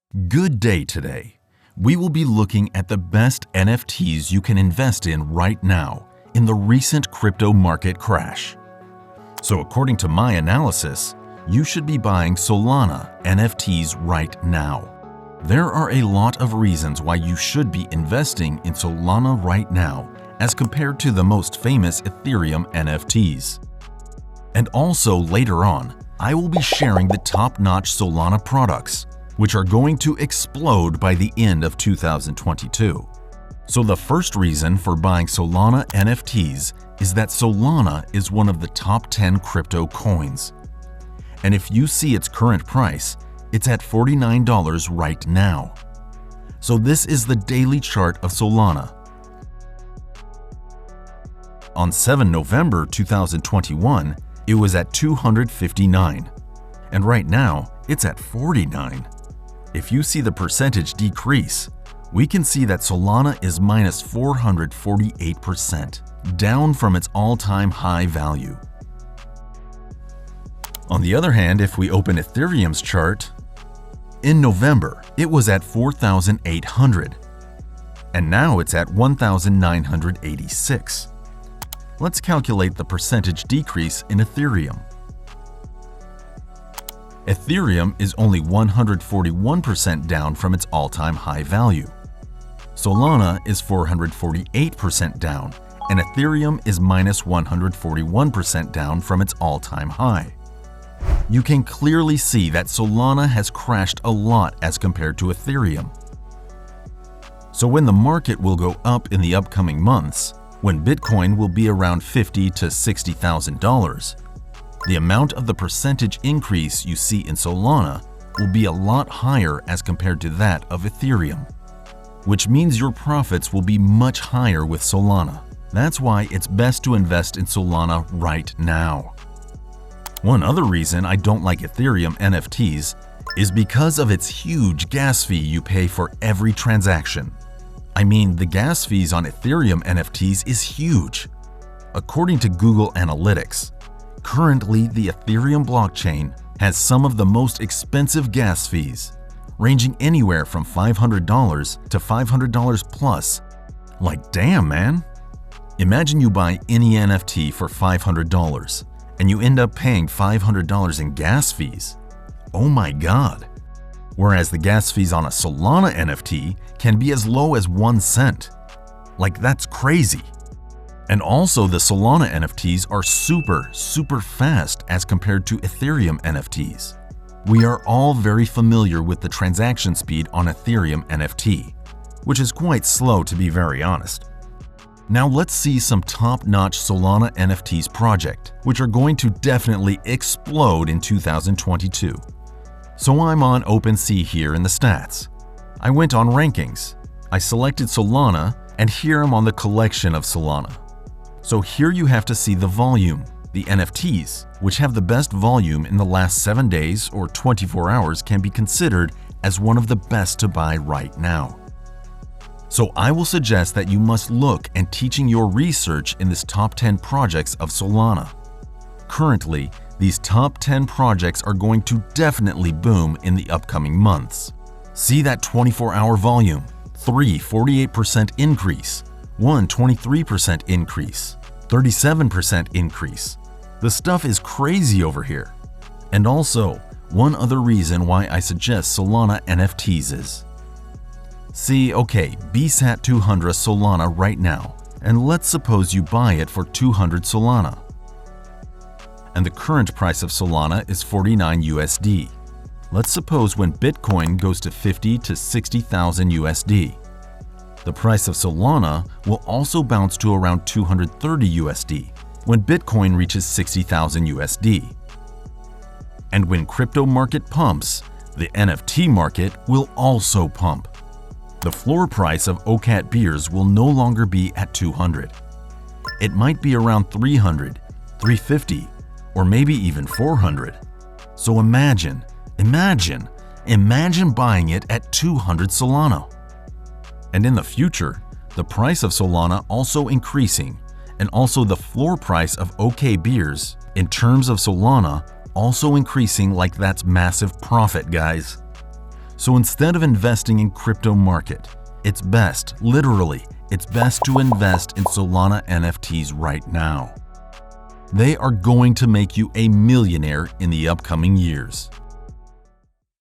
Good day today. We will be looking at the best NFTs you can invest in right now in the recent crypto market crash. So according to my analysis, you should be buying Solana NFTs right now. There are a lot of reasons why you should be investing in Solana right now as compared to the most famous Ethereum NFTs. And also later on, I will be sharing the top-notch Solana products, which are going to explode by the end of 2022. So the first reason for buying Solana NFTs is that Solana is one of the top 10 crypto coins. And if you see its current price, it's at $49 right now. So this is the daily chart of Solana. On 7 November 2021, it was at 259, and right now it's at 49. If you see the percentage decrease, we can see that Solana is minus 448%, down from its all-time high value. On the other hand, if we open Ethereum's chart, in November it was at 4,800, and now it's at 1,986. Let's calculate the percentage decrease in Ethereum. Ethereum is only 141% down from its all-time high value. Solana is 448% down, and Ethereum is minus 141% down from its all-time high. You can clearly see that Solana has crashed a lot as compared to Ethereum. So when the market will go up in the upcoming months, when Bitcoin will be around $50,000 to $60,000, the amount of the percentage increase you see in Solana will be a lot higher as compared to that of Ethereum, which means your profits will be much higher with Solana. That's why it's best to invest in Solana right now. One other reason I don't like Ethereum NFTs is because of its huge gas fee you pay for every transaction. I mean, the gas fees on Ethereum NFTs is huge. According to Google Analytics, currently the Ethereum blockchain has some of the most expensive gas fees, ranging anywhere from $500 to $500 plus. Like, damn, man! Imagine you buy any NFT for $500 and you end up paying $500 in gas fees. Oh my god! Whereas the gas fees on a Solana NFT can be as low as 1 cent. Like, that's crazy. And also the Solana NFTs are super fast as compared to Ethereum NFTs. We are all very familiar with the transaction speed on Ethereum NFT, which is quite slow to be very honest. Now let's see some top-notch Solana NFTs project, which are going to definitely explode in 2022. So I'm on OpenSea here in the stats. I went on rankings. I selected Solana, and here I'm on the collection of Solana. So here you have to see the volume. The NFTs, which have the best volume in the last 7 days or 24 hours, can be considered as one of the best to buy right now. So I will suggest that you must look and teaching your research in this top 10 projects of Solana. Currently, these top 10 projects are going to definitely boom in the upcoming months. See that 24-hour volume, 3 48% increase, 1 23% increase, 37% increase. The stuff is crazy over here. And also, one other reason why I suggest Solana NFTs is, see, okay, BSAT 200 Solana right now, and let's suppose you buy it for 200 Solana. And the current price of Solana is 49 USD. Let's suppose when Bitcoin goes to 50 to 60,000 USD. The price of Solana will also bounce to around 230 USD when Bitcoin reaches 60,000 USD. And when crypto market pumps, the NFT market will also pump. The floor price of OCAT beers will no longer be at 200. It might be around 300, 350, or maybe even 400. So imagine buying it at 200 Solana. And in the future, the price of Solana also increasing, and also the floor price of OK beers in terms of Solana also increasing, like that's massive profit, guys. So instead of investing in crypto market, it's best, literally, it's best to invest in Solana NFTs right now. They are going to make you a millionaire in the upcoming years.